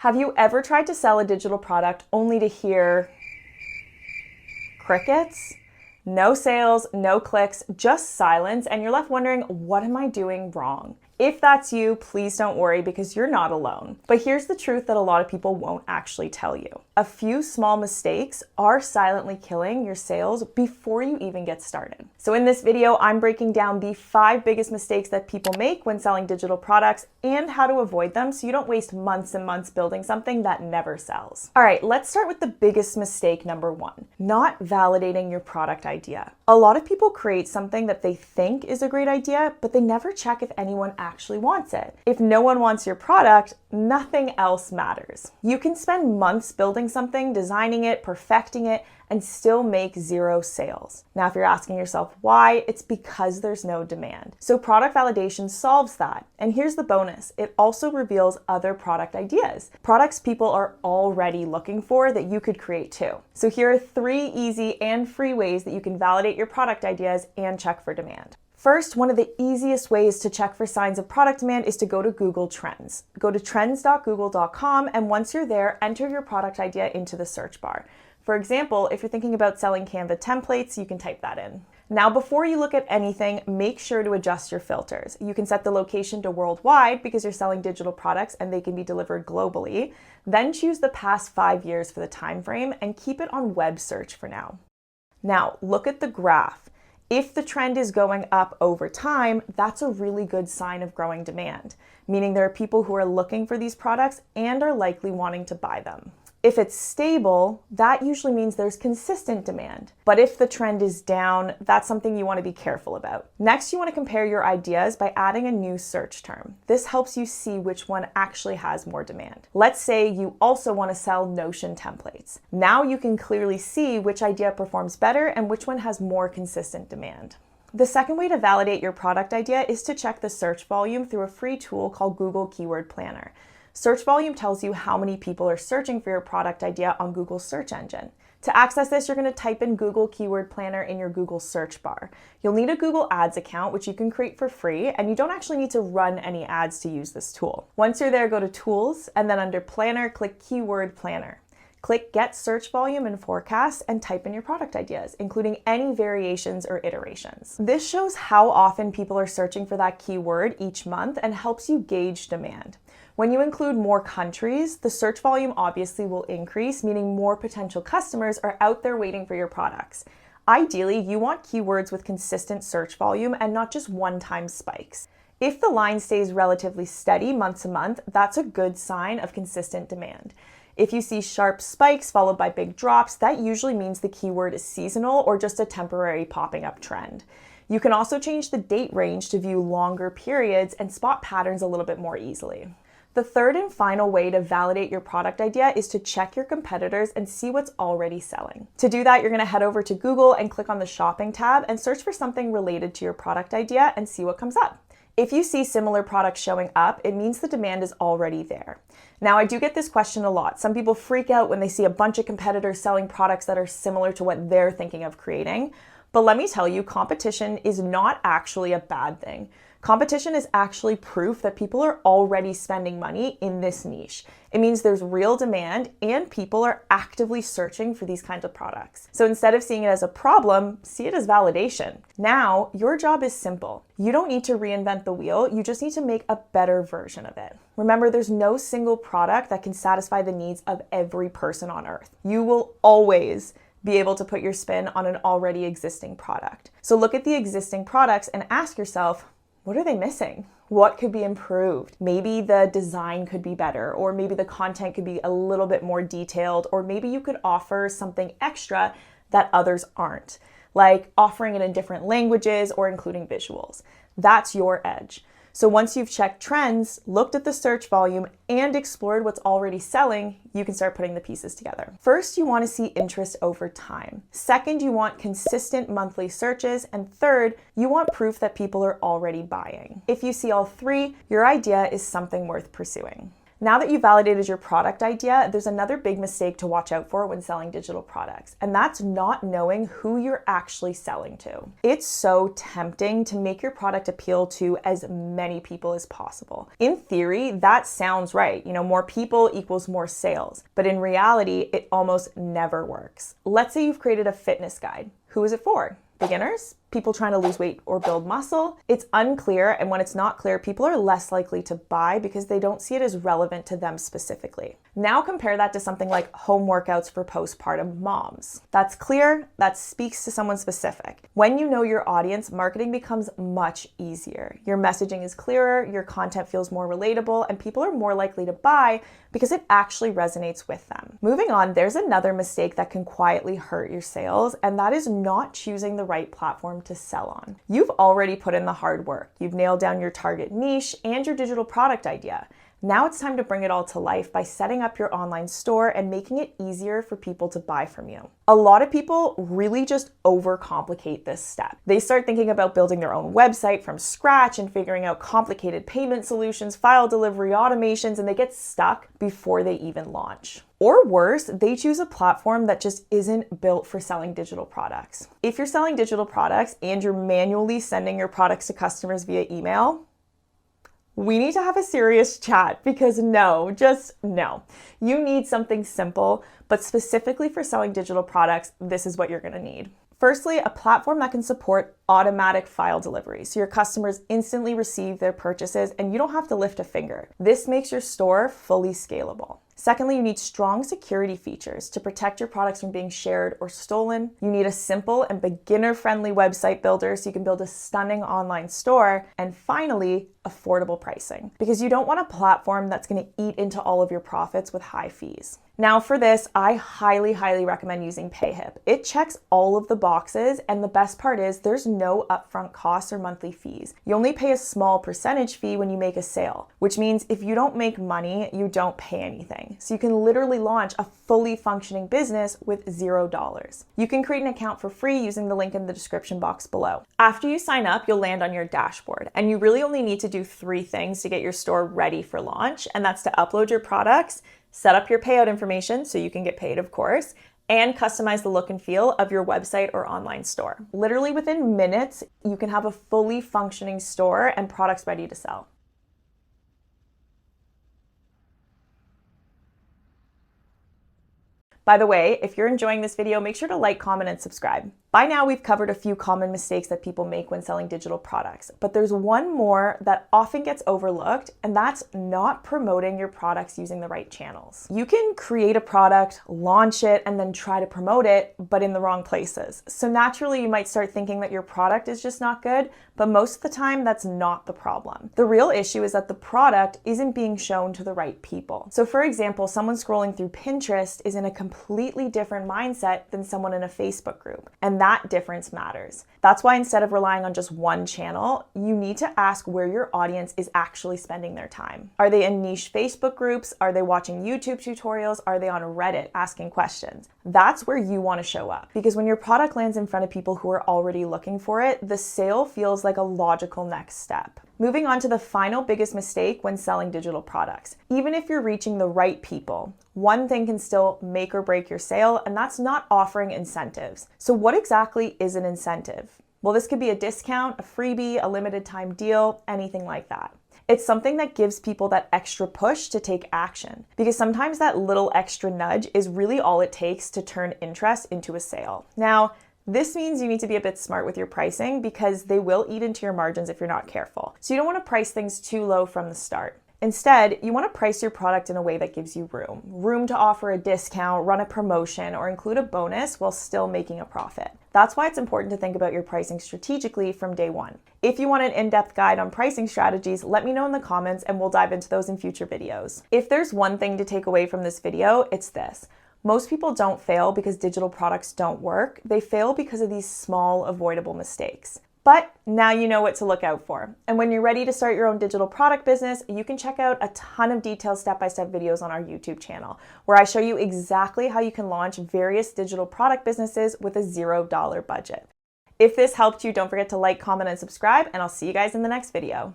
Have you ever tried to sell a digital product only to hear crickets? No sales, no clicks, just silence, and you're left wondering, what am I doing wrong? If that's you, please don't worry because you're not alone. But here's the truth that a lot of people won't actually tell you. A few small mistakes are silently killing your sales before you even get started. So in this video, I'm breaking down the 5 biggest mistakes that people make when selling digital products and how to avoid them so you don't waste months and months building something that never sells. All right, let's start with the biggest mistake, number 1, not validating your product idea. A lot of people create something that they think is a great idea, but they never check if anyone actually wants it. If no one wants your product, nothing else matters. You can spend months building something, designing it, perfecting it, and still make 0 sales. Now, if you're asking yourself why, it's because there's no demand. So product validation solves that. And here's the bonus. It also reveals other product ideas, products people are already looking for that you could create too. So here are 3 easy and free ways that you can validate your product ideas and check for demand. First, one of the easiest ways to check for signs of product demand is to go to Google Trends. Go to trends.google.com, and once you're there, enter your product idea into the search bar. For example, if you're thinking about selling Canva templates, you can type that in. Now, before you look at anything, make sure to adjust your filters. You can set the location to worldwide because you're selling digital products and they can be delivered globally. Then choose the past 5 years for the time frame and keep it on web search for now. Now, look at the graph. If the trend is going up over time, that's a really good sign of growing demand, meaning there are people who are looking for these products and are likely wanting to buy them. If it's stable, that usually means there's consistent demand. But if the trend is down, that's something you want to be careful about. Next, you want to compare your ideas by adding a new search term. This helps you see which one actually has more demand. Let's say you also want to sell Notion templates. Now you can clearly see which idea performs better and which one has more consistent demand. The second way to validate your product idea is to check the search volume through a free tool called Google Keyword Planner. Search volume tells you how many people are searching for your product idea on Google's search engine. To access this, you're going to type in Google Keyword Planner in your Google search bar. You'll need a Google Ads account, which you can create for free, and you don't actually need to run any ads to use this tool. Once you're there, go to Tools, and then under Planner, click Keyword Planner. Click Get Search Volume and Forecast and type in your product ideas, including any variations or iterations. This shows how often people are searching for that keyword each month and helps you gauge demand. When you include more countries, the search volume obviously will increase, meaning more potential customers are out there waiting for your products. Ideally, you want keywords with consistent search volume and not just one-time spikes. If the line stays relatively steady month to month, that's a good sign of consistent demand. If you see sharp spikes followed by big drops, that usually means the keyword is seasonal or just a temporary popping up trend. You can also change the date range to view longer periods and spot patterns a little bit more easily. The third and final way to validate your product idea is to check your competitors and see what's already selling. To do that, you're going to head over to Google and click on the Shopping tab and search for something related to your product idea and see what comes up. If you see similar products showing up, it means the demand is already there. Now, I do get this question a lot. Some people freak out when they see a bunch of competitors selling products that are similar to what they're thinking of creating. But let me tell you, competition is not actually a bad thing. Competition is actually proof that people are already spending money in this niche. It means there's real demand and people are actively searching for these kinds of products. So instead of seeing it as a problem, see it as validation. Now, your job is simple. You don't need to reinvent the wheel, you just need to make a better version of it. Remember, there's no single product that can satisfy the needs of every person on earth. You will always be able to put your spin on an already existing product. So look at the existing products and ask yourself, what are they missing? What could be improved? Maybe the design could be better, or maybe the content could be a little bit more detailed, or maybe you could offer something extra that others aren't, like offering it in different languages or including visuals. That's your edge. So once you've checked trends, looked at the search volume, and explored what's already selling, you can start putting the pieces together. First, you want to see interest over time. Second, you want consistent monthly searches. And third, you want proof that people are already buying. If you see all 3, your idea is something worth pursuing. Now that you've validated your product idea, there's another big mistake to watch out for when selling digital products, and that's not knowing who you're actually selling to. It's so tempting to make your product appeal to as many people as possible. In theory, that sounds right. More people equals more sales. But in reality, it almost never works. Let's say you've created a fitness guide. Who is it for? Beginners? People trying to lose weight or build muscle? It's unclear, and when it's not clear, people are less likely to buy because they don't see it as relevant to them specifically. Now compare that to something like home workouts for postpartum moms. That's clear, that speaks to someone specific. When you know your audience, marketing becomes much easier. Your messaging is clearer, your content feels more relatable, and people are more likely to buy because it actually resonates with them. Moving on, there's another mistake that can quietly hurt your sales, and that is not choosing the right platform to sell on. You've already put in the hard work. You've nailed down your target niche and your digital product idea. Now it's time to bring it all to life by setting up your online store and making it easier for people to buy from you. A lot of people really just overcomplicate this step. They start thinking about building their own website from scratch and figuring out complicated payment solutions, file delivery automations, and they get stuck before they even launch. Or worse, they choose a platform that just isn't built for selling digital products. If you're selling digital products and you're manually sending your products to customers via email, we need to have a serious chat because no. You need something simple, but specifically for selling digital products, this is what you're gonna need. Firstly, a platform that can support automatic file delivery, so your customers instantly receive their purchases and you don't have to lift a finger. This makes your store fully scalable. Secondly, you need strong security features to protect your products from being shared or stolen. You need a simple and beginner-friendly website builder so you can build a stunning online store. And finally, affordable pricing, because you don't want a platform that's going to eat into all of your profits with high fees. Now for this, I highly recommend using payhip. It checks all of the boxes, and the best part is there's no upfront costs or monthly fees. You only pay a small percentage fee when you make a sale, which means if you don't make money, you don't pay anything. So you can literally launch a fully functioning business with $0. You can create an account for free using the link in the description box below. After you sign up, you'll land on your dashboard, and you really only need to do 3 things to get your store ready for launch, and that's to upload your products, set up your payout information so you can get paid, of course, and customize the look and feel of your website or online store. Literally within minutes, you can have a fully functioning store and products ready to sell. By the way, if you're enjoying this video, make sure to like, comment, and subscribe. By now, we've covered a few common mistakes that people make when selling digital products, but there's one more that often gets overlooked, and that's not promoting your products using the right channels. You can create a product, launch it, and then try to promote it, but in the wrong places. So naturally, you might start thinking that your product is just not good, but most of the time, that's not the problem. The real issue is that the product isn't being shown to the right people. So for example, someone scrolling through Pinterest is in a completely different mindset than someone in a Facebook group, and that difference matters. That's why instead of relying on just one channel, you need to ask where your audience is actually spending their time. Are they in niche Facebook groups? Are they watching YouTube tutorials? Are they on Reddit asking questions? That's where you want to show up, because when your product lands in front of people who are already looking for it, the sale feels like a logical next step. Moving on to the final biggest mistake when selling digital products. Even if you're reaching the right people, one thing can still make or break your sale, and that's not offering incentives. So what exactly is an incentive? Well, this could be a discount, a freebie, a limited time deal, anything like that. It's something that gives people that extra push to take action, because sometimes that little extra nudge is really all it takes to turn interest into a sale. Now, this means you need to be a bit smart with your pricing because they will eat into your margins if you're not careful. So you don't want to price things too low from the start. Instead, you want to price your product in a way that gives you room to offer a discount, run a promotion, or include a bonus while still making a profit. That's why it's important to think about your pricing strategically from day one. If you want an in-depth guide on pricing strategies, let me know in the comments and we'll dive into those in future videos. If there's one thing to take away from this video, it's this. Most people don't fail because digital products don't work. They fail because of these small, avoidable mistakes. But now you know what to look out for. And when you're ready to start your own digital product business, you can check out a ton of detailed step-by-step videos on our YouTube channel, where I show you exactly how you can launch various digital product businesses with a $0 budget. If this helped you, don't forget to like, comment, and subscribe, and I'll see you guys in the next video.